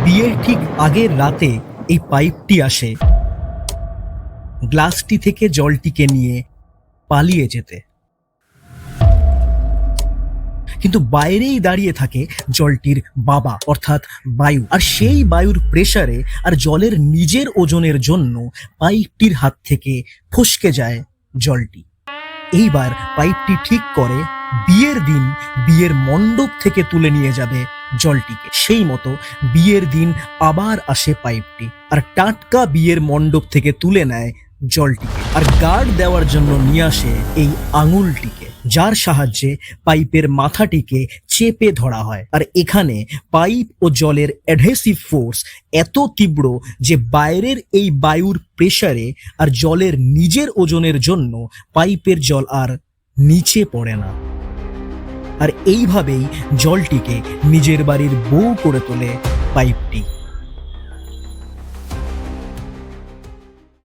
বিয়ের ঠিক আগের রাতে এই পাইপটি আসে গ্লাসটি থেকে জলটিকে নিয়ে পালিয়ে যেতে, কিন্তু বাইরেই দাঁড়িয়ে থাকে জলটির বাবা অর্থাৎ বায়ু। আর সেই বায়ুর প্রেসারে আর জলের নিজের ওজনের জন্য পাইপটির হাত থেকে ফসকে যায় জলটি। এইবার পাইপটি ঠিক করে বিয়ের দিন বিয়ের মণ্ডপ থেকে তুলে নিয়ে যাবে জলটিকে। সেই মতো বিয়ের দিন আবার আসে পাইপটি আর টাটকা বিয়ের মণ্ডপ থেকে তুলে নেয় জলটিকে, আর গার্ড দেওয়ার জন্য নিয়ে আসে এই আঙুলটিকে, যার সাহায্যে পাইপের মাথাটিকে চেপে ধরা হয়। আর এখানে পাইপ ও জলের অ্যাডহেসিভ ফোর্স এত তীব্র যে বাইরের এই বায়ুর প্রেসারে আর জলের নিজের ওজনের জন্য পাইপের জল আর নিচে পড়ে না। আর এইভাবেই জলটিকে নিজের বাড়ির বউ করে তোলে পাইপটি।